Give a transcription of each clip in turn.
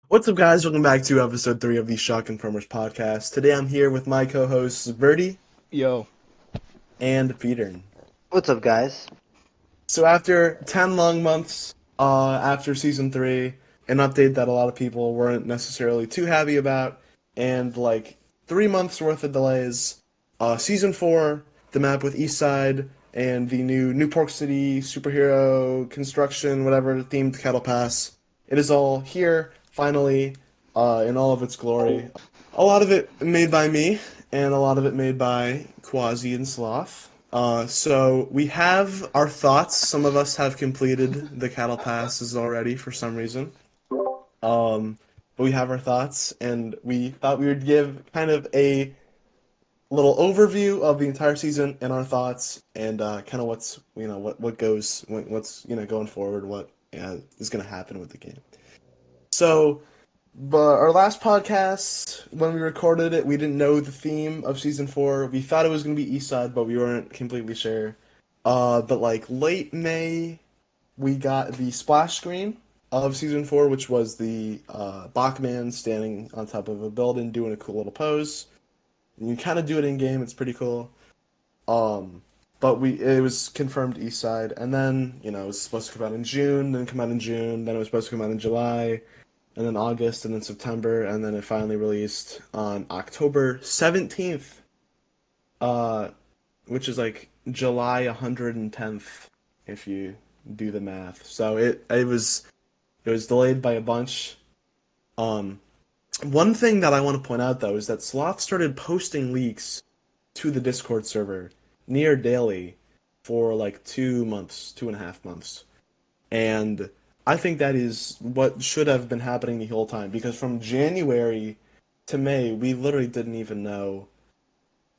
What's up, guys? Welcome back to episode 3 of the Shock Confirmers podcast. Today I'm here with my co hosts, Birdie Yo, and Peter. What's up, guys? So, after 10 long months, after season 3, an update that a lot of people weren't necessarily too happy about, and like 3 months worth of delays, season 4, the map with Eastside, and the new New Pork City superhero construction, whatever, themed Cattle Pass. It is all here, finally, in all of its glory. A lot of it made by me, and a lot of it made by Quasi and Sloth. So we have our thoughts. Some of us have completed the cattle passes already for some reason. Um, but we have our thoughts, and we thought we would give kind of a little overview of the entire season and our thoughts, and kind of what's what goes what's going forward, what is going to happen with the game. So. But our last podcast, when we recorded it, we didn't know the theme of season 4. We thought it was going to be East Side, but we weren't completely sure. But like late May, we got the splash screen of season 4, which was the Bachman standing on top of a building doing a cool little pose. And you kind of do it in game. It's pretty cool. But it was confirmed East Side, and then it was supposed to come out in June, then come out in June, then it was supposed to come out in July, and then August, and then September, and then it finally released on October 17th, uh, which is like July 110th if you do the math. So it was delayed by a bunch. Um, One thing that I want to point out though is that Sloth started posting leaks to the Discord server near daily for like 2 months, 2.5 months. And I think that is what should have been happening the whole time because from January to May, we literally didn't even know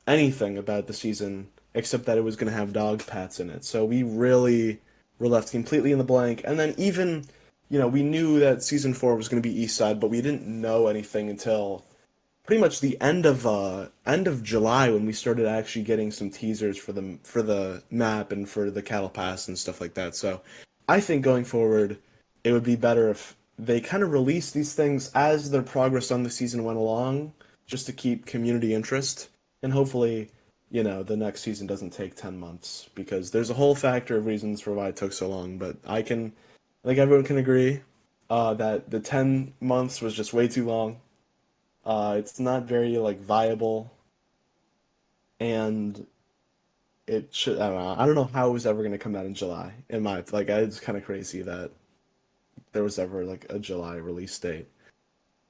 anything about the season except that it was going to have dog pats in it. So we really were left completely in the blank. And then even, we knew that season 4 was going to be East Side, but we didn't know anything until pretty much the end of July when we started actually getting some teasers for the map and for the cattle pass and stuff like that. So I think going forward, it would be better if they kind of released these things as their progress on the season went along, just to keep community interest, and hopefully, the next season doesn't take 10 months because there's a whole factor of reasons for why it took so long. But I think everyone can agree that the 10 months was just way too long. It's not very like viable, and it should. I don't know. I don't know how it was ever going to come out in July. In my like, it's kind of crazy that there was ever like a July release date.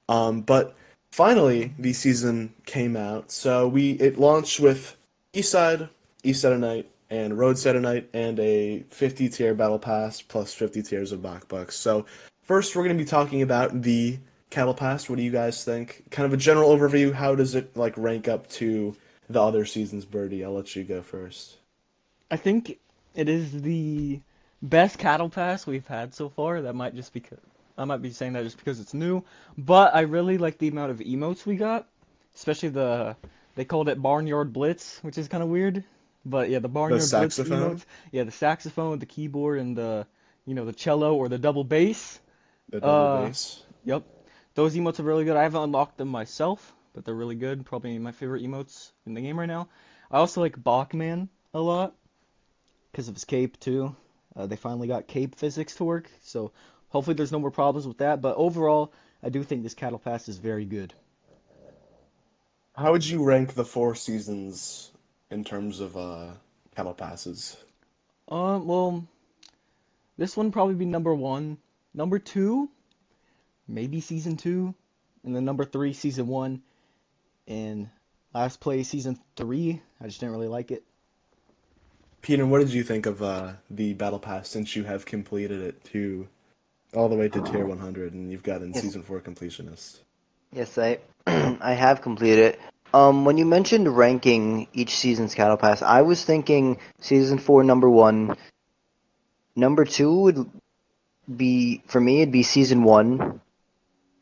But finally, the season came out. So it launched with East Side, East Side Night, and Road Side Night, and a 50 tier battle pass plus 50 tiers of Bucks. So first, we're going to be talking about the cattle pass. What do you guys think? Kind of a general overview. How does it like rank up to the other seasons, Birdie? I'll let you go first. I think it is the best cattle pass we've had so far. That might just because I might be saying that just because it's new, but I really like the amount of emotes we got, especially they called it Barnyard Blitz, which is kind of weird, but yeah, the The Barnyard Blitz saxophone, emotes, yeah, the saxophone, the keyboard, and the cello or the double bass. the double Uh, bass. yep, those emotes are really good. I haven't unlocked them myself, but they're really good. Probably my favorite emotes in the game right now. I also like Bachman a lot because of his cape too. They finally got cape physics to work, so hopefully there's no more problems with that. But overall, I do think this cattle pass is very good. How would you rank the 4 seasons in terms of cattle passes? Well, this one probably be number one, number two, maybe season two, and then number three, season one, and last place, season three. I just didn't really like it. Peter, what did you think of the battle pass since you have completed it to all the way to tier 100 and you've gotten Yes, season 4 completionist? yes, I I have completed it. When you mentioned ranking each season's cattle pass, I was thinking season four number one. Number two would be for me. It'd be season one.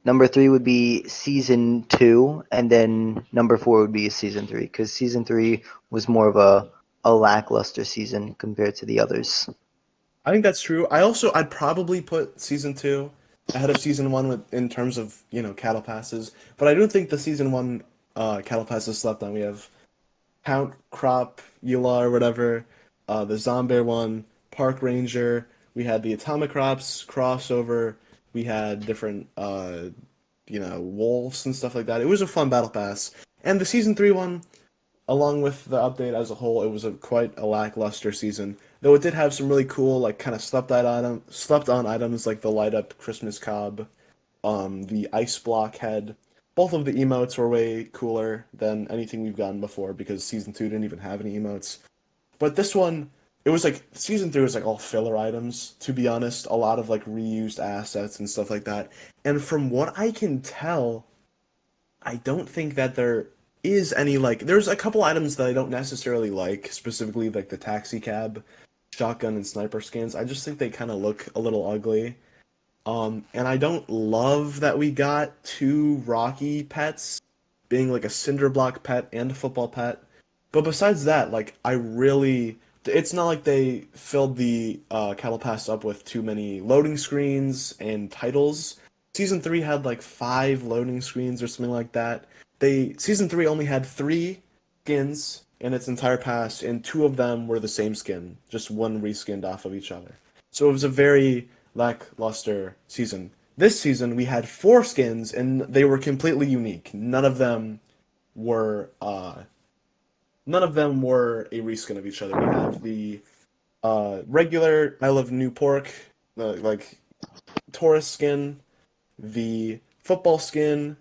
Number three would be season two, and then number four would be season three, because season three was more of a lackluster season compared to the others. I think that's true. I'd probably put season 2 ahead of season one in terms of cattle passes. But I don't think the season one cattle passes slept on. We have Count Crop Eula or whatever, the Zombear one, Park Ranger. We had the Atomic Crops crossover. We had different wolves and stuff like that. It was a fun battle pass. And the season three one, along with the update as a whole, it was quite a lackluster season. Though it did have some really cool, like kind of slept on items like the light up Christmas cob, the ice block head. Both of the emotes were way cooler than anything we've gotten before because season two didn't even have any emotes. But this one, it was like season three was like all filler items, to be honest, a lot of like reused assets and stuff like that. And from what I can tell, I don't think that there is any like there's a couple items that I don't necessarily like, specifically like the taxi cab, shotgun and sniper skins. I just think they kind of look a little ugly. And I don't love that we got two Rocky pets, being like a cinder block pet and a football pet. But besides that, like I really, it's not like they filled the cattle pass up with too many loading screens and titles. Season three had like five loading screens or something like that. Season three only had three skins in its entire pass, and two of them were the same skin, just one reskinned off of each other. So it was a very lackluster season. This season we had four skins, and they were completely unique. Were uh, None of them were a reskin of each other. We have the regular I Love New Pork, like Taurus skin, the football skin,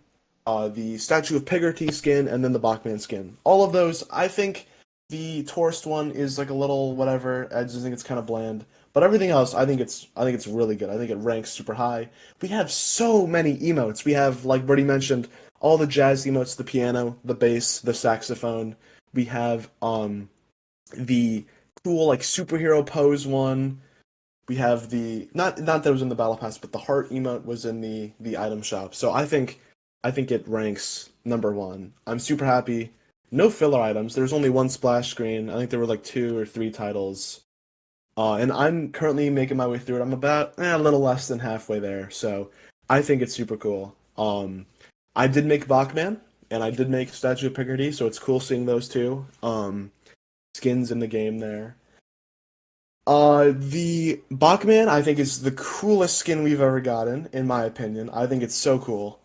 the Statue of Pigarty skin, and then the Bachman skin. All of those, I think the tourist one is like a little whatever. I just think it's kind of bland. But everything else, I think it's really good. I think it ranks super high. We have so many emotes. We have, like Birdie mentioned, all the jazz emotes, the piano, the bass, the saxophone. We have the cool like superhero pose one. We have the not that it was in the battle pass, but the heart emote was in the item shop. So I think it ranks number one. I'm super happy. No filler items. There's only one splash screen. I think there were like two or three titles. And I'm currently making my way through it. I'm about a little less than halfway there. So I think it's super cool. I did make Bachman and I did make Statue of Picardy, so it's cool seeing those two skins in the game there. The Bachman, I think, is the coolest skin we've ever gotten, in my opinion. I think it's so cool.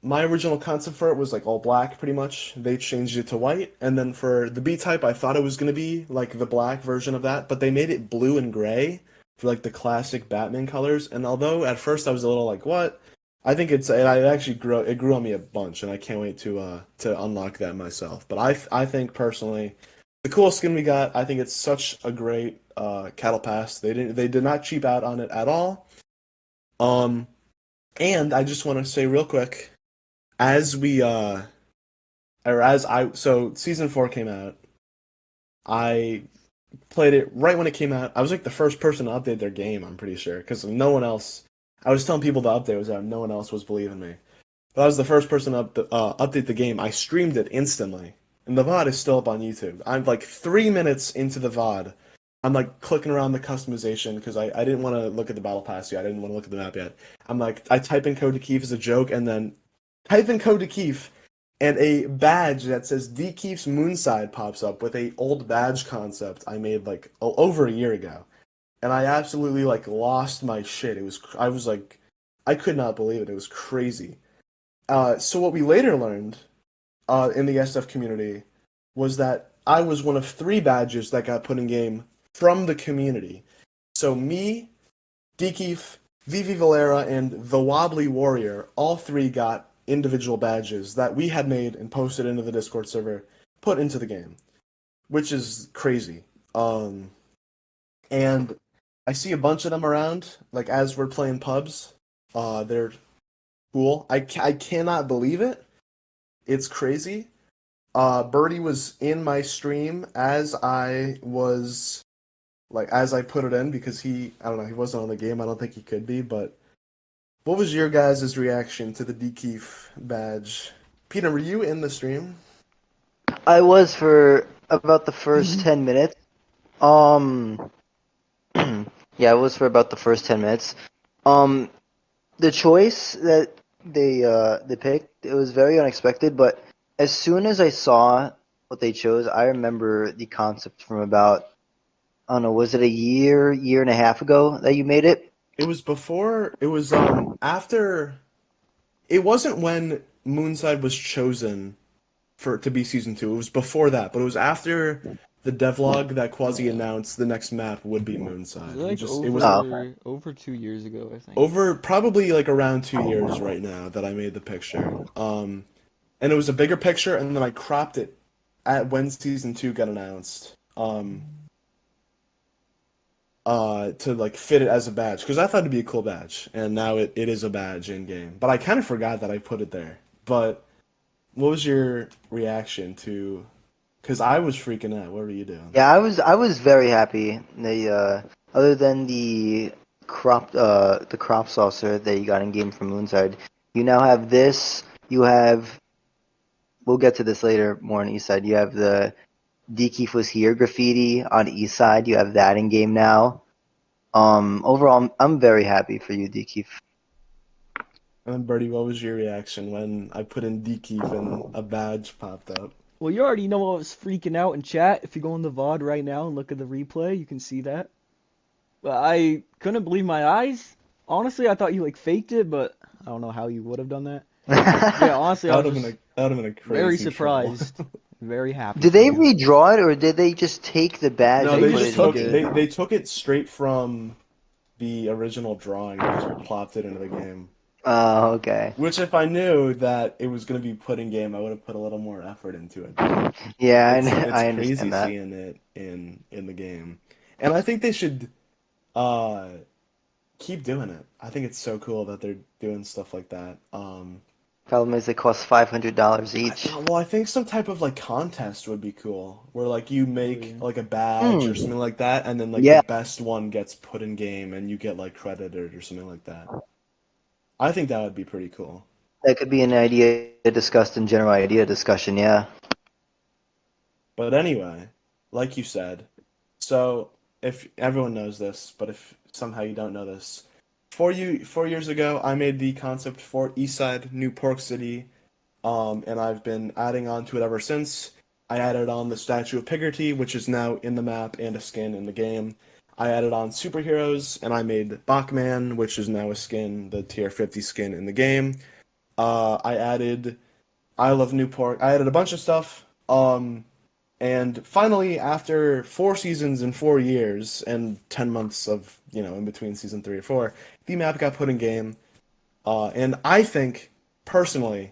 My original concept for it was like all black, pretty much. They changed it to white, and then for the B type, I thought it was gonna be like the black version of that, but they made it blue and gray for like the classic Batman colors. And although at first I was a little like, what? It actually grew on me a bunch, and I can't wait to unlock that myself. But I think personally the coolest skin we got. I think it's such a great cattle pass. They did not cheap out on it at all. Um, and I just want to say real quick, as we or as I so season four came out, I played it right when it came out. I was like the first person to update their game. I'm pretty sure because no one else. I was telling people the update was out. No one else was believing me. But I was the first person to update the game. I streamed it instantly. And the VOD is still up on YouTube. I'm like 3 minutes into the VOD. I'm like clicking around the customization because I didn't want to look at the battle pass yet. I didn't want to look at the map yet. I'm like, I type in code to Keef as a joke and then type in code to Keef and a badge that says D Keef's Moonside pops up with a old badge concept I made like over a year ago. And I absolutely like lost my shit. I was like, I could not believe it. It was crazy. So what we later learned in the SF community was that I was one of three badges that got put in game from the community. So me, Dekeef, Vivi Valera, and the Wobbly Warrior, all three got individual badges that we had made and posted into the Discord server, put into the game, which is crazy. And I see a bunch of them around, like as we're playing pubs. They're cool. I cannot believe it. It's crazy. Birdie was in my stream as I put it in because I don't know, he wasn't on the game. I don't think he could be, but what was your guys' reaction to the Dekeef badge? Peter, were you in the stream? I was for about the first 10 minutes. Um, yeah, I was for about the first 10 minutes. Um, the choice that they picked, it was very unexpected, but as soon as I saw what they chose, I remember the concept from about, I don't know, was it a year and a half ago that you made it? It was before. It was after. It wasn't when Moonside was chosen for it to be season two. It was before that, but it was after the devlog that Quasi announced the next map would be It was Moonside. like It was Oh, okay. over 2 years ago, I think. over probably like around 2 years right now that I made the picture. And it was a bigger picture, and then I cropped it at when season two got announced. To like fit it as a badge because I thought it'd be a cool badge, and now it is a badge in game. But I kind of forgot that I put it there. But what was your reaction to? Because I was freaking out. What were you doing? Yeah, I was very happy. They other than the crop saucer that you got in game from Moonside, you now have this. You have, we'll get to this later more on East Side. You have the Dekeef was here graffiti on East Side. You have that in game now. Overall, I'm very happy for you, Dekeef. And then Birdie, what was your reaction when I put in Dekeef and a badge popped up? Well, you already know I was freaking out in chat. If you go in the VOD right now and look at the replay, you can see that. But I couldn't believe my eyes. Honestly, I thought you like faked it, but I don't know how you would have done that. Yeah, honestly, I was just That would have been a very crazy troll. surprised, very happy Did for they you. redraw it or did they just take the badge No, and They they put just just it in took took it. game? they took it straight from the original drawing and just plopped it into the game. Oh, okay. Which, if I knew that it was going to be put in game, I would have put a little more effort into it. But Yeah, it's I crazy understand that. seeing it in the game, and I think they should uh keep doing it. I think it's so cool that they're doing stuff like that. Problem is, they cost $500 each. Well, I think some type of like contest would be cool, where like you Oh make yeah. like a badge or Hmm. something like that, and then like the Yeah, best one gets put in game, and you get like credited or something like that. I think that would be pretty cool. that could be an idea discussed in general idea discussion. Yeah. But anyway, like you said, so if everyone knows this, but if somehow you don't know this, 4 years ago, I made the concept for Eastside New Pork City, and I've been adding on to it ever since. I added on the Statue of Pigarty, which is now in the map and a skin in the game. I added on superheroes, and I made Bachman, which is now a skin, the tier 50 skin in the game. I added I Love New Pork. I added a bunch of stuff. And finally, after 4 seasons and 4 years and 10 months of, in between season three or four, the map got put in game. And I think, personally,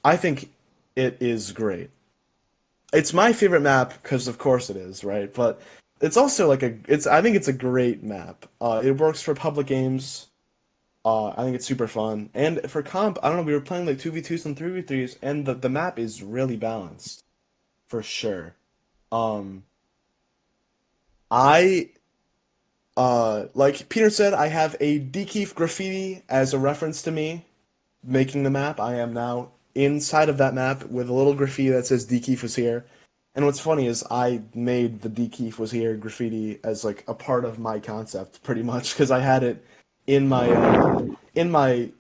I think it is great. It's my favorite map because, of course, it is, right? But it's also I think it's a great map. It works for public games. I think it's super fun. And for comp, I don't know, we were playing like 2v2s and 3v3s, and the map is really balanced, for sure. Um, I like Peter said, I have a Dekeef graffiti as a reference to me making the map. I am now inside of that map with a little graffiti that says Dekeef was here. And what's funny is I made the Dekeef was here graffiti as like a part of my concept, pretty much, because I had it in my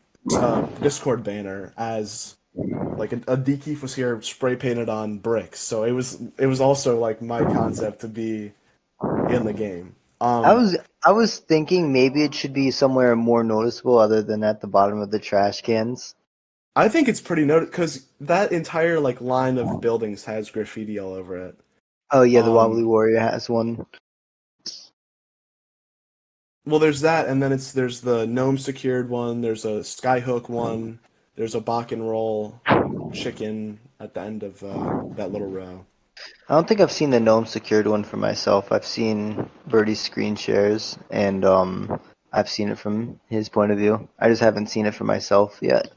Discord banner as like a Dekeef was here spray painted on bricks. So it was also like my concept to be in the game. I was I was thinking maybe it should be somewhere more noticeable other than at the bottom of the trash cans. I think it's pretty noted because that entire like line of buildings has graffiti all over it. Oh yeah, the Wobbly Um, Warrior has one. well, there's that, and then there's the gnome secured one. There's a skyhook one. There's a Bach and roll chicken at the end of that little row. I don't think I've seen the gnome secured one for myself. I've seen Birdie's screen shares and I've seen it from his point of view. I just haven't seen it for myself yet.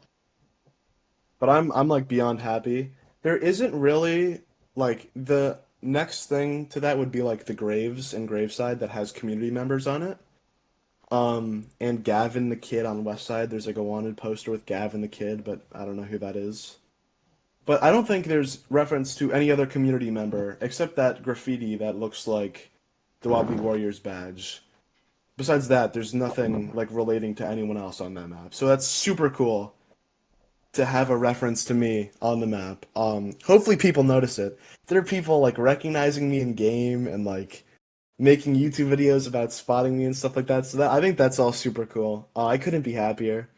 But I'm like beyond happy. There isn't really like the next thing to that would be like the Graves and Graveside that has community members on it. And Gavin the Kid on West Side. There's like a wanted poster with Gavin the Kid, but I don't know who that is. But I don't think there's reference to any other community member except that graffiti that looks like the Wobbly Warriors badge. besides that, there's nothing like relating to anyone else on that map. So that's super cool to have a reference to me on the map. Hopefully people notice it. There are people like recognizing me in game and like making YouTube videos about spotting me and stuff like that. So that I think that's all super cool. I couldn't be happier.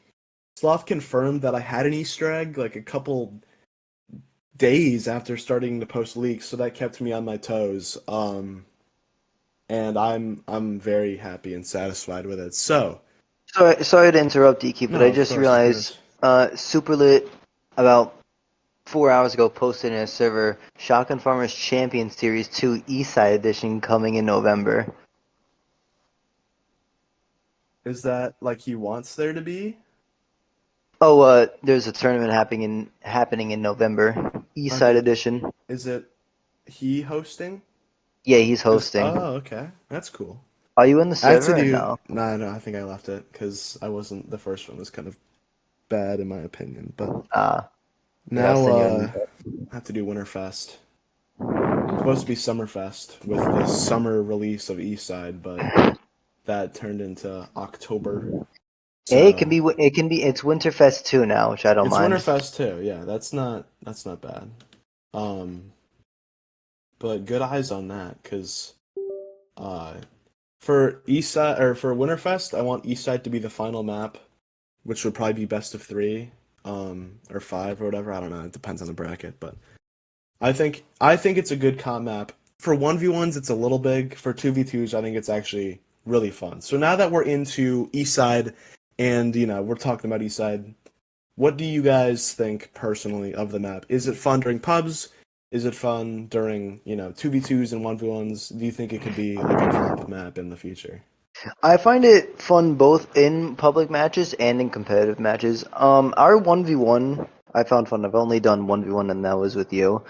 Sloth confirmed that I had an Easter egg like a couple days after starting to post leaks, so that kept me on my toes. And I'm very happy and satisfied with it. So, Sorry to interrupt, DK, but no, I of just course, of realized course. Superlit about 4 hours ago posted in a server Shotgun Farmers Champion Series 2 Eastside Edition coming in November. Is that like he wants there to be? Oh, there's a tournament happening in November. Eastside Okay. Edition. Is it he hosting? Yeah, he's Cause hosting. okay, that's cool. Are you in the I had to server or do no? no, no. I think I left it because I wasn't the first one was kind of bad in my opinion. But Yeah, I'll now send you an I have to do Winterfest. Supposed to be Summerfest with the summer release of Eastside, but invite. that turned into October. It can So be. It's Winterfest 2 now, which I don't it's mind. Winterfest too. Yeah, that's not bad. Um, but good eyes on that because uh, for Eastside or for Winterfest, I want Eastside to be the final map, which would probably be best of three, or five or whatever. I don't know. It depends on the bracket, but I think it's a good comp map. For 1v1s, it's a little big. For 2v2s, I think it's actually really fun. So now that we're into Eastside and, we're talking about Eastside, what do you guys think personally of the map? Is it fun during pubs? Is it fun during, 2v2s and 1v1s? Do you think it could be like a comp map in the future? I find it fun both in public matches and in competitive matches. Our 1v1, I found fun. I've only done 1v1 and that was with you.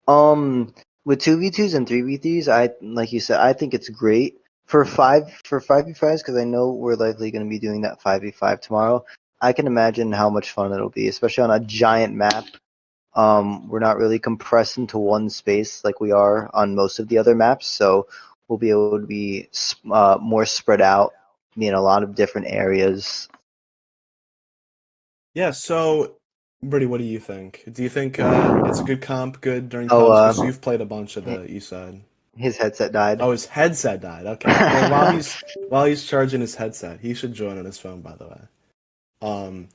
With 2v2s and 3v3s, like you said, I think it's great. For 5v5s, because I know we're likely going to be doing that 5v5 tomorrow. I can imagine how much fun it'll be, especially on a giant map. We're not really compressed into one space like we are on most of the other maps, so we'll be able to be more spread out, be in a lot of different areas. Yeah, so Brady, what do you think? Do you think it's a good comp, good during Oh, pubs? Because you've played a bunch of hi- the Eastside. his headset died. Oh, his headset died. Okay. Well, while he's charging his headset, he should join on his phone, by the way. Um,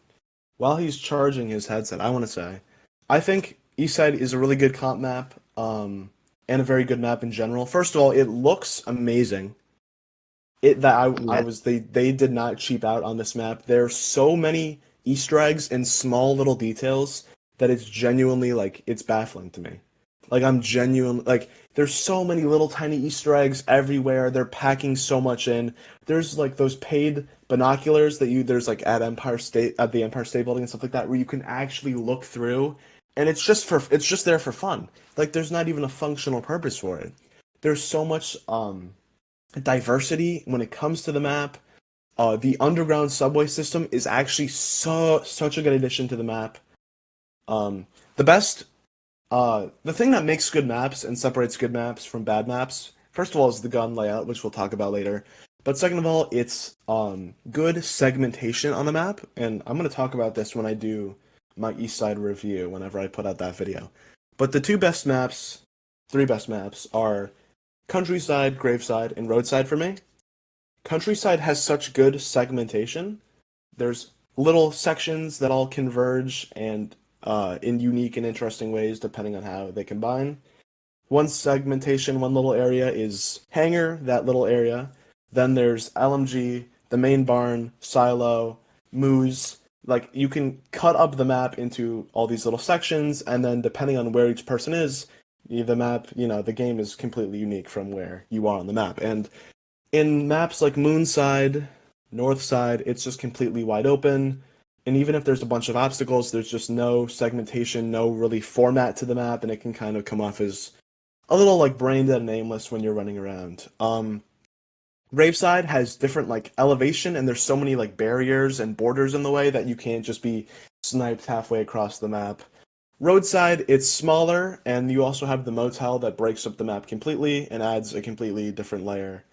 while he's charging his headset, I want to say, I think Eastside is a really good comp map, and a very good map in general. First of all, it looks amazing. It that I Yeah. was they did not cheap out on this map. There's so many Easter eggs and small little details that it's genuinely like it's baffling to me. Like I'm genuine like there's so many little tiny Easter eggs everywhere. They're packing so much in. There's like those paid binoculars that there's like at the Empire State Building and stuff like that where you can actually look through and it's just there for fun. Like there's not even a functional purpose for it. There's so much diversity when it comes to the map. The underground subway system is actually such a good addition to the map. Um, the best the thing that makes good maps and separates good maps from bad maps, first of all, is the gun layout, which we'll talk about later. But second of all, it's good segmentation on the map, and I'm gonna talk about this when I do my East Side review, whenever I put out that video. But the three best maps are Countryside, Graveside, and Roadside for me. Countryside has such good segmentation. There's little sections that all converge and in unique and interesting ways depending on how they combine. One segmentation, one little area is hangar, that little area. Then there's LMG, the main barn, silo, moose. Like you can cut up the map into all these little sections, and then depending on where each person is, the map, the game is completely unique from where you are on the map. And in maps like Moonside, Northside, it's just completely wide open. And even if there's a bunch of obstacles, there's just no segmentation, no really format to the map, and it can kind of come off as a little like brain dead and aimless when you're running around. Graveside has different like elevation, and there's so many like barriers and borders in the way that you can't just be sniped halfway across the map. Roadside, it's smaller, and you also have the motel that breaks up the map completely and adds a completely different layer.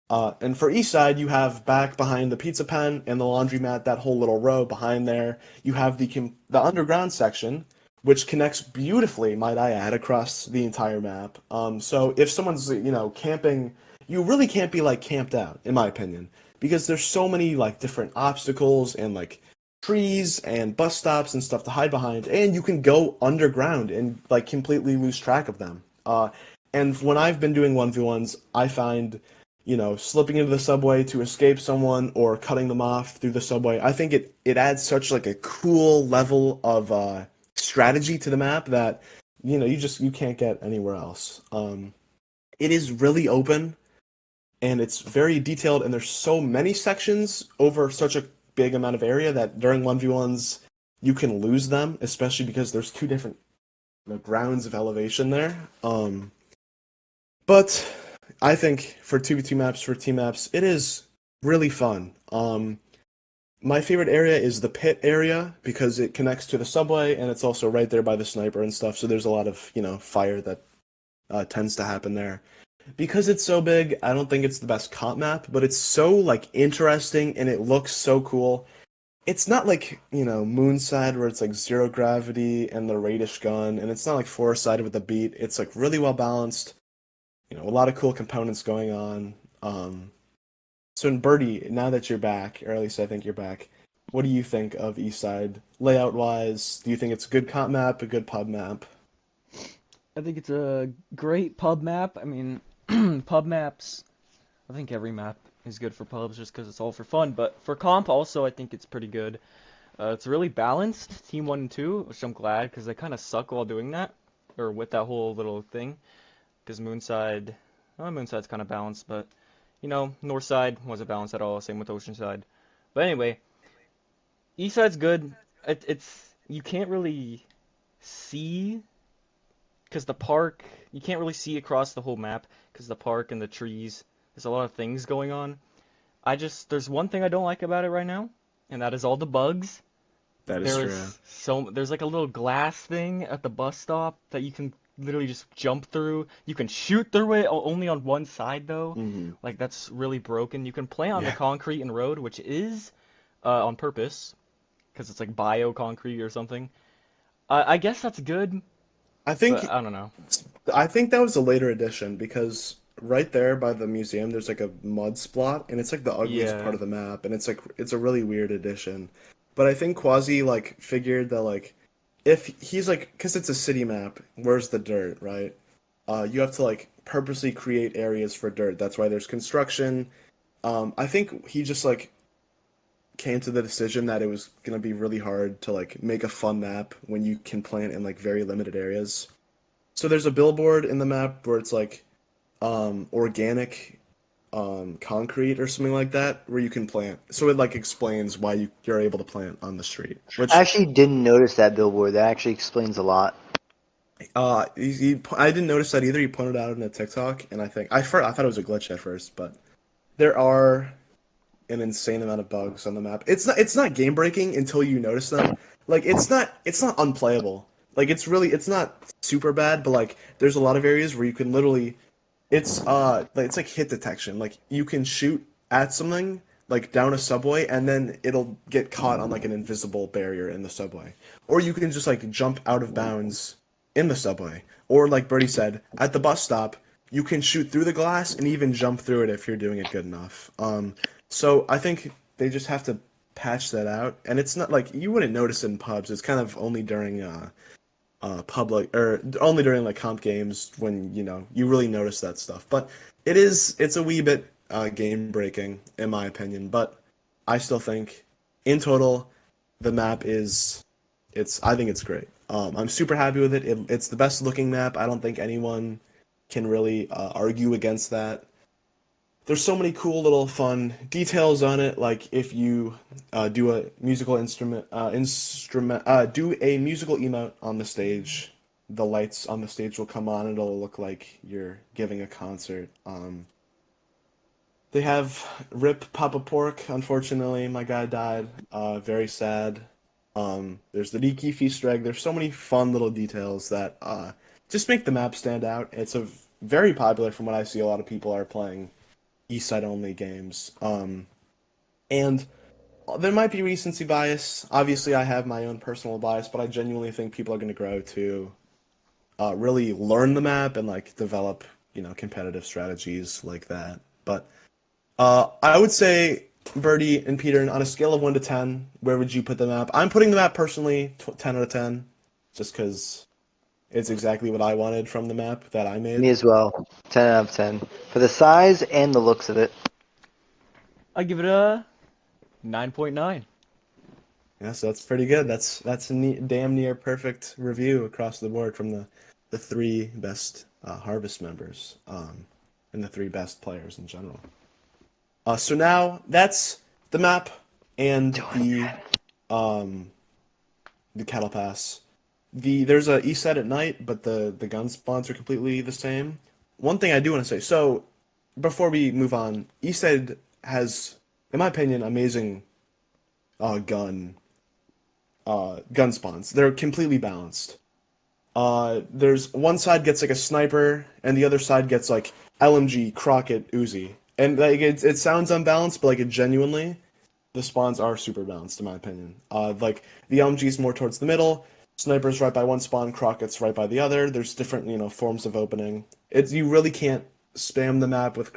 And for East Side, you have back behind the pizza pen and the laundromat, that whole little row behind there. You have the underground section, which connects beautifully, might I add, across the entire map. So if someone's, camping, you really can't be like camped out, in my opinion, because there's so many like different obstacles and like trees and bus stops and stuff to hide behind, and you can go underground and like completely lose track of them. And when I've been doing 1v1s, I find slipping into the subway to escape someone or cutting them off through the subway. I think it adds such like a cool level of strategy to the map that you can't get anywhere else. It is really open and it's very detailed, and there's so many sections over such a big amount of area that during 1v1s you can lose them, especially because there's two different grounds of elevation there. But I think for 2v2 maps, for team maps, it is really fun. My favorite area is the pit area because it connects to the subway and it's also right there by the sniper and stuff. So there's a lot of, fire that tends to happen there. Because it's so big, I don't think it's the best comp map, but it's so like interesting and it looks so cool. It's not like, Moonside where it's like zero gravity and the Radish gun, and it's not like Forest Side with the beat. It's like really well balanced, a lot of cool components going on. So in Birdie, now that you're back, or at least I think you're back, what do you think of Eastside layout wise? Do you think it's a good comp map, a good pub map? I think it's a great pub map. I mean, pub maps, I think every map is good for pubs just because it's all for fun. But for comp also, I think it's pretty good. It's really balanced, Team 1 and 2, which I'm glad because they kind of suck while doing that, or with that whole little thing. Because Moonside's kind of balanced, but Northside wasn't balanced at all. Same with Oceanside. But anyway, Eastside's good. It's you can't really see because the park. You can't really see across the whole map because the park and the trees. There's a lot of things going on. There's one thing I don't like about it right now, and that is all the bugs. That is true. There's like a little glass thing at the bus stop that you can literally just jump through. You can shoot through it only on one side though. Hmm. Like that's really broken. You can play on the Yeah. concrete and road, which is on purpose because it's like bio concrete or something. I guess that's good, I but think I don't know. I think that was a later addition because right there by the museum there's like a mud splot and it's like the ugliest part Yeah, of the map, and it's a really weird addition. But I think Quasi like figured that like if he's like, because it's a city map, where's the dirt, right? You have to like purposely create areas for dirt. That's why there's construction. I think he just like came to the decision that it was gonna be really hard to like make a fun map when you can plant in like very limited areas. So there's a billboard in the map where it's like organic concrete or something like that where you can plant. So it like explains why you're able to plant on the street. I Which actually didn't notice that billboard. That actually explains a lot. I didn't notice that either. He pointed out in a TikTok, and I thought it was a glitch at first, but there are an insane amount of bugs on the map. It's not game breaking until you notice them. Like it's not unplayable. Like it's not super bad, but like there's a lot of areas where you can literally it's like hit detection. Like you can shoot at something like down a subway and then it'll get caught on like an invisible barrier in the subway. Or you can just like jump out of bounds in the subway. Or like Birdie said, at the bus stop, you can shoot through the glass and even jump through it if you're doing it good enough. So I think they just have to patch that out. And it's not like you wouldn't notice it in pubs. It's kind of only during public or only during like comp games when you really notice that stuff. But it's a wee bit game breaking in my opinion. But I still think in total the map is it's I think it's great. I'm super happy with it. It's the best looking map. I don't think anyone can really argue against that. There's so many cool little fun details on it. Like if you do a musical do a musical emote on the stage, the lights on the stage will come on and it'll look like you're giving a concert. They have Rip Papa Pork. Unfortunately, my guy died. Very sad. There's the Nikki Easter egg. There's so many fun little details that just make the map stand out. It's a very popular from what I see. A lot of people are playing East Side only games. And there might be recency bias. Obviously, I have my own personal bias, but I genuinely think people are going to grow to really learn the map and like develop, competitive strategies like that. But I would say Birdie and Peter, on a scale of 1 to 10, where would you put the map? I'm putting the map personally 10 out of 10, just because it's exactly what I wanted from the map that I Me made. as well. 10 out of 10 for the size and the looks of it. I give it a 9.9. Yeah, so that's pretty good. That's a damn near perfect review across the board from the three best Harvest members, and the three best players in general. So now that's the map and um, the cattle pass. There's a east side at night, but the gun spawns are completely the same. One thing I do want to say, so before we move on, east side has, in my opinion, amazing uh, gun gun spawns. They're completely balanced. There's one side gets like a sniper, and the other side gets like LMG, Crockett, Uzi, and like it sounds unbalanced, but like it genuinely, the spawns are super balanced in my opinion. Like the LMG is more towards the middle, sniper's right by one spawn, Crockett's right by the other. There's different forms of opening. It's you really can't spam the map with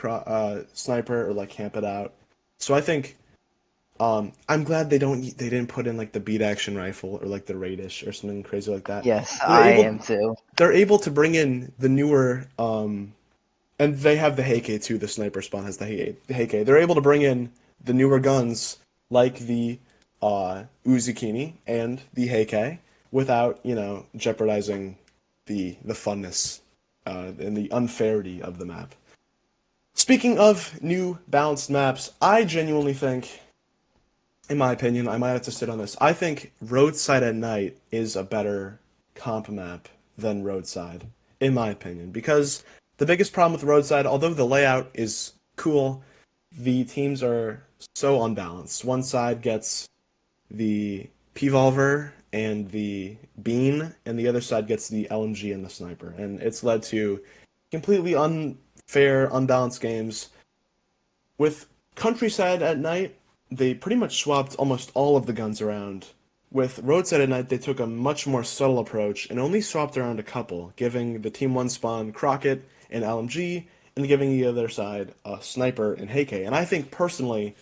sniper or like camp it out. So I think I'm glad they didn't put in like the beat action rifle or like the Radish or something crazy like that. Yes, They're I able am too. they're able to bring in the newer and they have the Heike too. The sniper spawn has the Heike. They're able to bring in the newer guns like the Uzukini and the Heike without jeopardizing the funness and the unfairity of the map. Speaking of new balanced maps, I genuinely think, in my opinion, I might have to sit on this. I think Roadside at Night is a better comp map than Roadside, in my opinion, because the biggest problem with Roadside, although the layout is cool, the teams are so unbalanced. One side gets the P-Volver and the Bean, and the other side gets the LMG and the Sniper, and it's led to completely unfair, unbalanced games. With Countryside at Night, they pretty much swapped almost all of the guns around. With Roadside at Night, they took a much more subtle approach and only swapped around a couple, giving the Team 1 spawn Crockett and LMG, and giving the other side a Sniper and Heike. And I think personally,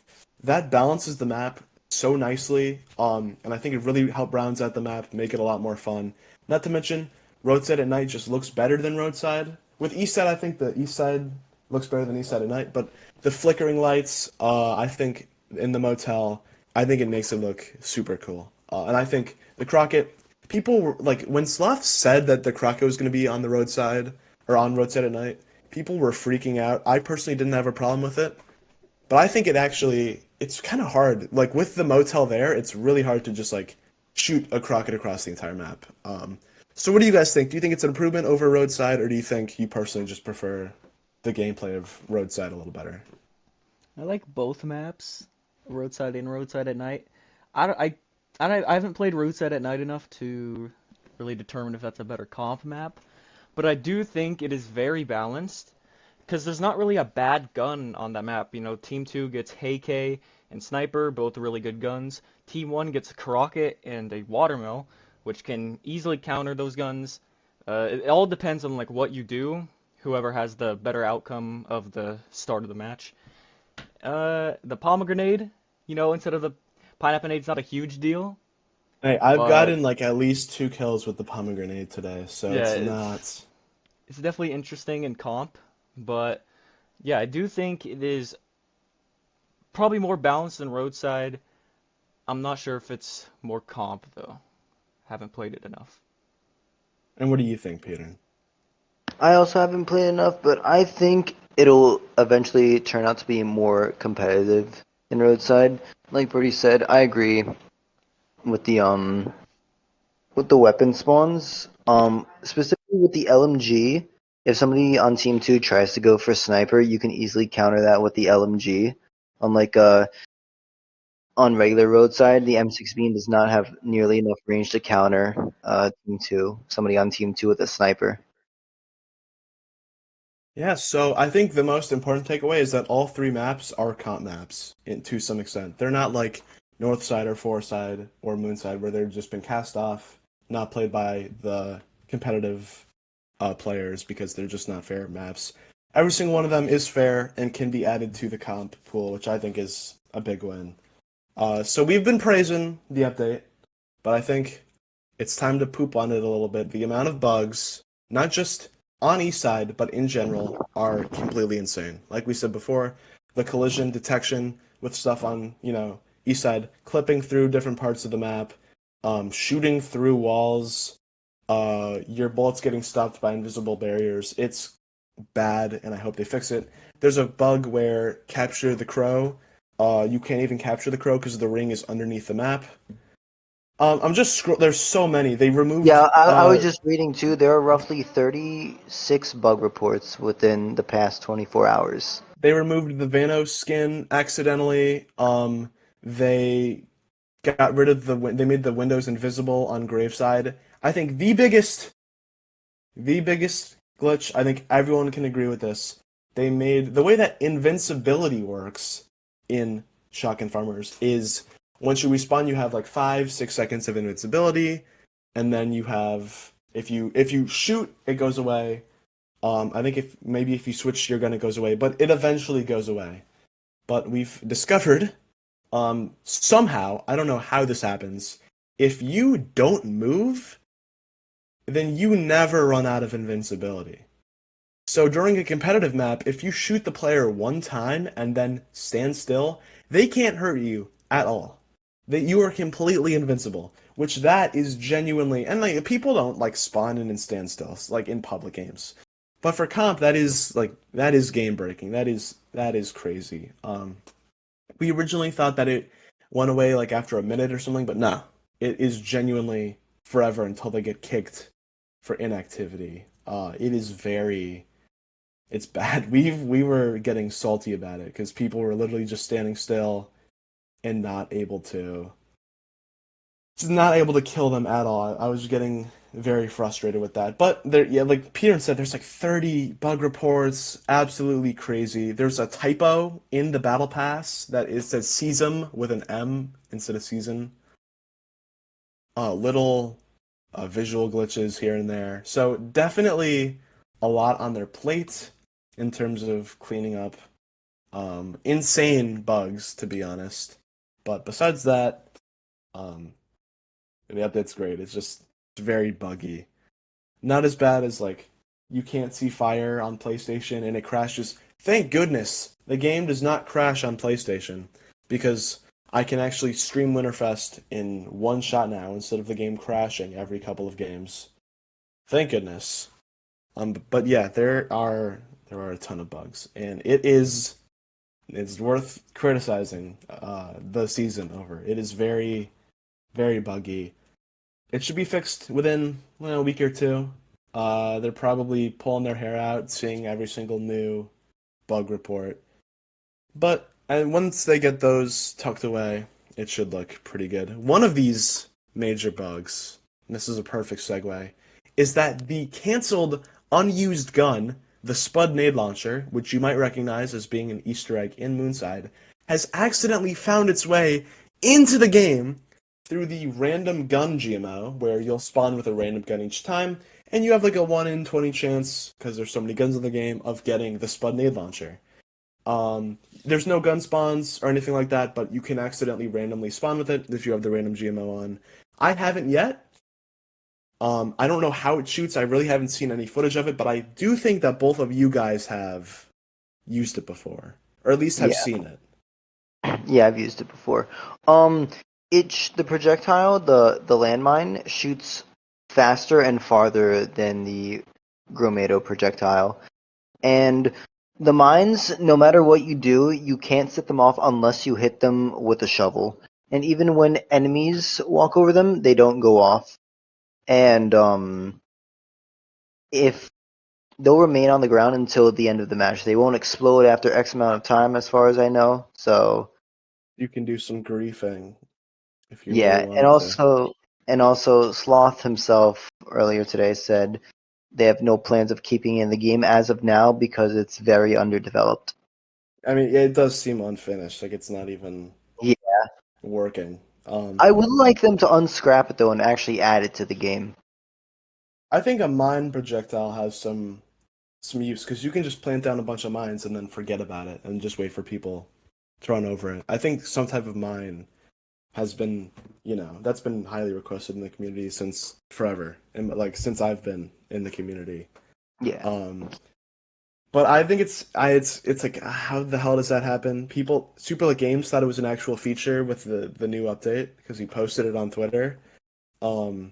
that balances the map so nicely, and I think it really helped rounds out the map, make it a lot more fun. Not to mention, Roadside at Night just looks better than Roadside. With East Side, I think the East Side looks better than East Side at Night, but the flickering lights, I think in the motel, I think it makes it look super cool. And I think the Crockett, people were like when Sloth said that the Crockett was going to be on the roadside or on Roadside at Night, people were freaking out. I personally didn't have a problem with it, but I think it's kind of hard. Like with the motel there, it's really hard to just like shoot a Crockett across the entire map. So what do you guys think? Do you think it's an improvement over Roadside, or do you think you personally just prefer the gameplay of Roadside a little better? I like both maps, Roadside and Roadside at Night. I, don't- I haven't played Roadside at Night enough to really determine if that's a better comp map, but I do think it is very balanced because there's not really a bad gun on that map. Team 2 gets Heike and Sniper, both really good guns. Team 1 gets a Crockett and a Watermill, which can easily counter those guns. It all depends on like what you do, whoever has the better outcome of the start of the match. The pomegranate, instead of the pineapple nade's not a huge deal, Hey, I've but gotten like at least 2 kills with the pomegranate today, so yeah, it's it's not. it's definitely interesting in comp, but yeah, I do think it is probably more balanced than roadside. I'm not sure if it's more comp though. Haven't played it enough. And what do you think, Peter? I also haven't played enough, but I think it'll eventually turn out to be more competitive in Roadside. Like Brody said, I agree with the weapon spawns. Specifically with the LMG. If somebody on Team 2 tries to go for sniper, you can easily counter that with the LMG. Unlike on regular roadside, the M6 beam does not have nearly enough range to counter Team 2, somebody on Team 2 with a sniper. Yeah, so I think the most important takeaway is that all three maps are comp maps to some extent. They're not like North Side or Four Side or Moon Side where they've just been cast off, not played by the competitive players because they're just not fair maps. Every single one of them is fair and can be added to the comp pool, which I think is a big win. So we've been praising the update, but I think it's time to poop on it a little bit. The amount of bugs, not just on east side, but in general, are completely insane. Like we said before, the collision detection with stuff on, east side, clipping through different parts of the map, shooting through walls, your bullets getting stopped by invisible barriers. It's bad, and I hope they fix it. There's a bug where capture the crow. You can't even capture the crow because the ring is underneath the map. I'm just There's so many. They Yeah, removed. I was just reading too. There are roughly 36 bug reports within the past 24 hours. They removed the Vanos skin accidentally. They got rid of They made the windows invisible on Graveside. I think the biggest glitch. I think everyone can agree with this. They made the way that invincibility works in Shotgun Farmers is once you respawn, you have like 5, 6 seconds of invincibility, and then you have if you shoot, it goes away. I think if you switch your gun, it goes away, but it eventually goes away. But we've discovered, somehow, I don't know how this happens, if you don't move, then you never run out of invincibility. So during a competitive map, if you shoot the player one time and then stand still, they can't hurt you at all. That you are completely invincible, which that is genuinely, and like people don't like spawn in and stand still like in public games. But for comp, that is game breaking. That is crazy. We originally thought that it went away like after a minute or something, but no, it is genuinely forever until they get kicked for inactivity. It is it's bad. We were getting salty about it because people were literally just standing still and just not able to kill them at all. I was getting very frustrated with that. But there, yeah, like Peter said, there's like 30 bug reports, absolutely crazy. There's a typo in the battle pass that it says season with an M instead of season. Little visual glitches here and there. So definitely a lot on their plate in terms of cleaning up insane bugs, to be honest. But besides that, um, the update's great. It's very buggy. Not as bad as like you can't see fire on PlayStation and it crashes. Thank goodness the game does not crash on PlayStation because I can actually stream Winterfest in one shot now instead of the game crashing every couple of games. Thank goodness. But yeah, there are a ton of bugs, and it's worth criticizing the season over. It is very, very buggy. It should be fixed within a week or two. They're probably pulling their hair out, seeing every single new bug report. But and once they get those tucked away, it should look pretty good. One of these major bugs, and this is a perfect segue, is that the canceled unused gun, the Spud nade launcher, which you might recognize as being an Easter egg in Moonside, has accidentally found its way into the game through the random gun GMO, where you'll spawn with a random gun each time, and you have like a 1 in 20 chance, because there's so many guns in the game, of getting the Spud nade launcher. There's no gun spawns or anything like that, but you can accidentally randomly spawn with it if you have the random GMO on. I haven't yet. I don't know how it shoots. I really haven't seen any footage of it, but I do think that both of you guys have used it before, or at least have Yeah, seen it. yeah, I've used it before. The projectile, the landmine shoots faster and farther than the Gromado projectile. And the mines, no matter what you do, you can't set them off unless you hit them with a shovel. And even when enemies walk over them, they don't go off. And if they'll remain on the ground until the end of the match. They won't explode after X amount of time, as far as I know. So You can do some griefing if you really yeah, and wanted to. also Sloth himself earlier today said they have no plans of keeping it in the game as of now because it's very underdeveloped. I mean, yeah, it does seem unfinished. Like it's not even Yeah, working. I would like them to unscrap it though and actually add it to the game. I think a mine projectile has some use because you can just plant down a bunch of mines and then forget about it and just wait for people to run over it. I think some type of mine has been, that's been highly requested in the community since forever, and like since I've been in the community. Yeah. Um, but I think it's like how the hell does that happen? People, Super League Games thought it was an actual feature with the new update because he posted it on Twitter. Um,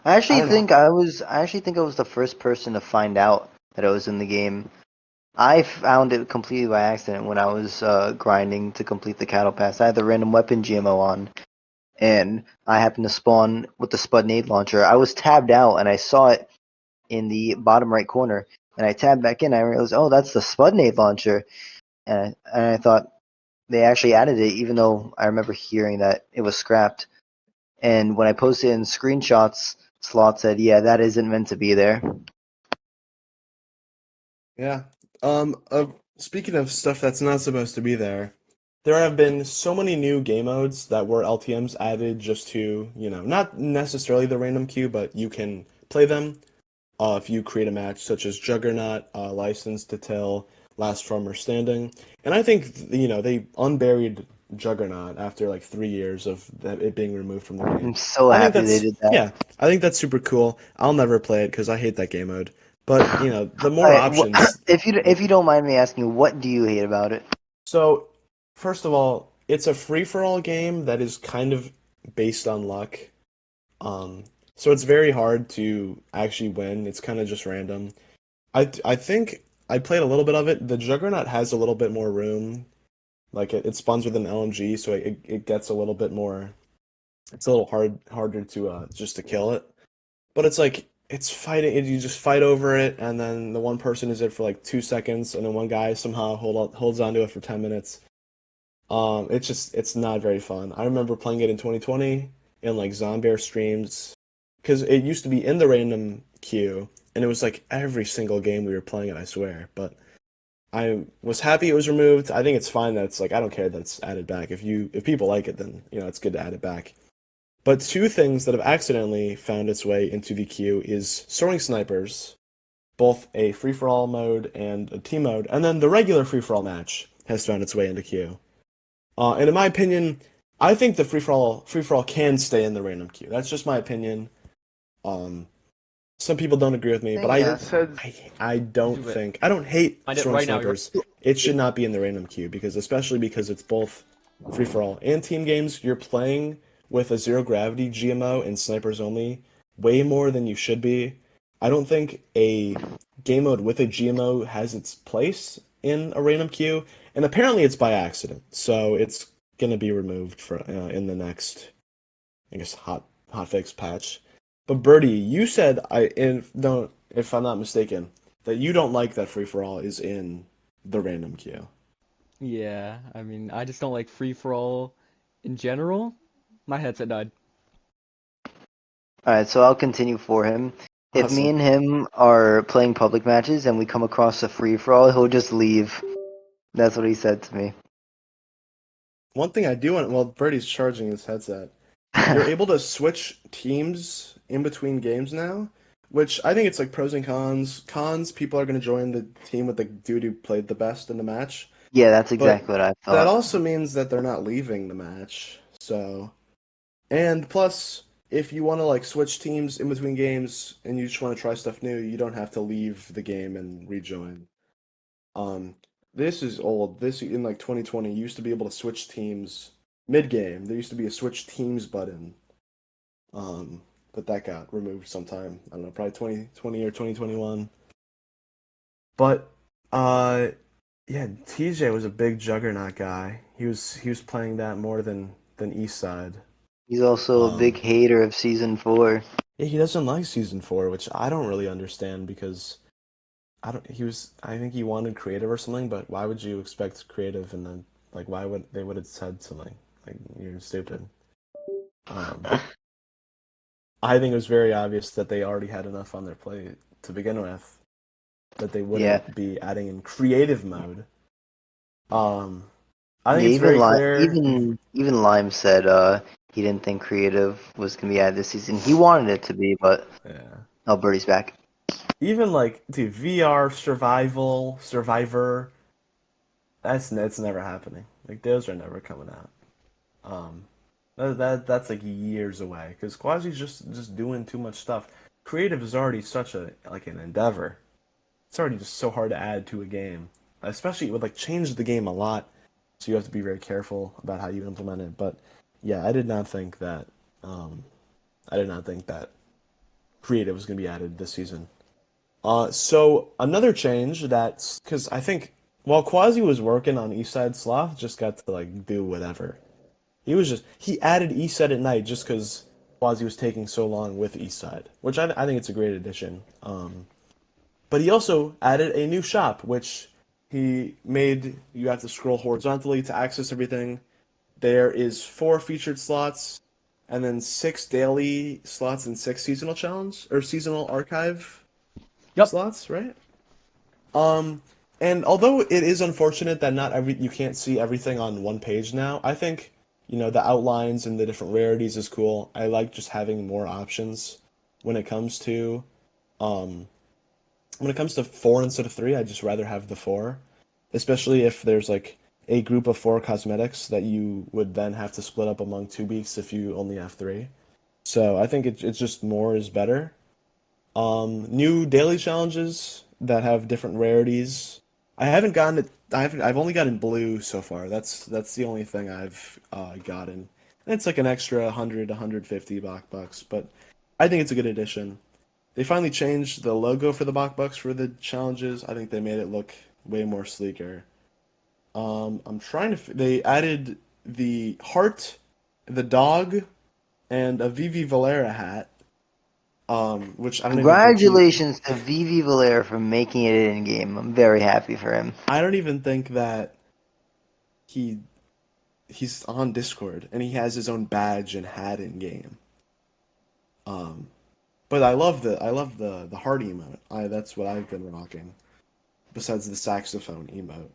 I don't know. I actually think I was the first person to find out that it was in the game. I found it completely by accident when I was grinding to complete the cattle pass. I had the random weapon GMO on, and I happened to spawn with the Spud nade launcher. I was tabbed out, and I saw it in the bottom right corner, and I tabbed back in. I realized, oh, that's the Spud nade launcher, and I thought they actually added it, even though I remember hearing that it was scrapped. And when I posted in screenshots, Slot said, "Yeah, that isn't meant to be there." Yeah. Speaking of stuff that's not supposed to be there, there have been so many new game modes that were LTMs added just to, not necessarily the random queue, but you can play them if you create a match, such as Juggernaut, License to Till, Last Farmer Standing. And I think, they unburied Juggernaut after like 3 years of it being removed from the game. I'm so I think happy they that's, did that. yeah, I think that's super cool. I'll never play it because I hate that game mode. But, the All more right, options, if you don't mind me asking, what do you hate about it? so, first of all, it's a free-for-all game that is kind of based on luck. Um, so it's very hard to actually win. It's kind of just random. I think I played a little bit of it. The Juggernaut has a little bit more room. Like it spawns with an LMG, so it gets a little bit more. It's a little harder to just to kill it. But it's like it's fighting. You just fight over it, and then the one person is it for like 2 seconds, and then one guy somehow holds on to it for 10 minutes. It's not very fun. I remember playing it in 2020 in like Zombier streams because it used to be in the random queue and it was like every single game we were playing it, I swear. But I was happy it was removed. I think it's fine that it's like I don't care that it's added back. If people like it, then it's good to add it back. But two things that have accidentally found its way into the queue is Soaring Snipers, both a free for all mode and a team mode, and then the regular free for all match has found its way into queue. And in my opinion, I think the free for all can stay in the random queue. That's just my opinion. Um, some people don't agree with me, but Thing I That is, said, I don't do it. think I don't hate Find it Storm right now. You're Snipers. It should not be in the random queue because especially because it's both free for all and team games. You're playing with a zero gravity GMO and snipers only way more than you should be. I don't think a game mode with a GMO has its place in a random queue, and apparently it's by accident. So it's gonna be removed for in the next, I guess, hotfix patch. But Birdie, you said if I'm not mistaken, that you don't like that free for all is in the random queue. Yeah, I mean, I just don't like free for all in general. My headset died. all right, so I'll continue for him. If me Awesome. and him are playing public matches and we come across a free for all, he'll just leave. That's what he said to me. One thing I do want, well, Birdie's charging his headset. You're able to switch teams in between games now, which I think it's like pros and cons. Cons, people are going to join the team with the dude who played the best in the match. Yeah, that's But exactly what I that thought. also means that they're not leaving the match. So, and plus, if you want to like switch teams in between games and you just want to try stuff new, you don't have to leave the game and rejoin. Um, this is old. This in like 2020 you used to be able to switch teams mid-game. There used to be a switch teams button. But that got removed sometime. I don't know, probably 2020 or 2021. But uh yeah, TJ was a big Juggernaut guy. He was playing that more than Eastside. He's also a big Um hater of season 4. yeah, he doesn't like season 4, which I don't really understand because I think he wanted creative or something, but why would you expect creative and then like why would have said something? Like you're stupid. Um I think it was very obvious that they already had enough on their plate to begin with that they Yeah. wouldn't be adding in creative mode. Um, I think Yeah, it's very clear. Even Lime said he didn't think creative was gonna be added this season. He wanted it to be, but Yeah. oh, Birdie's back. Even like, dude, VR Survivor, that's never happening. Like those are never coming out. Um, that's like years away because Quasi's just doing too much stuff. Creative is already such a like an endeavor. It's already just so hard to add to a game, especially it would like change the game a lot. So you have to be very careful about how you implement it. But yeah, um, I did not think that creative was going to be added this season. So another change that's because I think while Quasi was working on East Side, Sloth just got to like do whatever. He added East Side at night just because Quasi was taking so long with East Side, which I think it's a great addition. But he also added a new shop, which he made you have to scroll horizontally to access everything. There is 4 featured slots, and then 6 daily slots and 6 seasonal challenge or seasonal archive Yep. slots, right? Um, and although it is unfortunate that not every you can't see everything on one page now, I think, the outlines and the different rarities is cool. I like just having more options when it comes to um when it comes to 4 instead of 3, I'd just rather have the 4, especially if there's like a group of 4 cosmetics that you would then have to split up among 2 weeks if you only have 3. So I think it's just more is better. New daily challenges that have different rarities. I haven't gotten it. I've only gotten blue so far. That's the only thing I've gotten. And it's like an extra 100, 150 bucks, but I think it's a good addition. They finally changed the logo for the bucks for the challenges. I think they made it look way more sleeker. I'm trying to. They added the heart, the dog, and a Vivi Valera hat. Which I don't even think Congratulations to Vivi Valera for making it in game. I'm very happy for him. I don't even think that he he's on Discord and he has his own badge and hat in game. Um, but I love the heart emote. That's what I've been rocking. Besides the saxophone emote.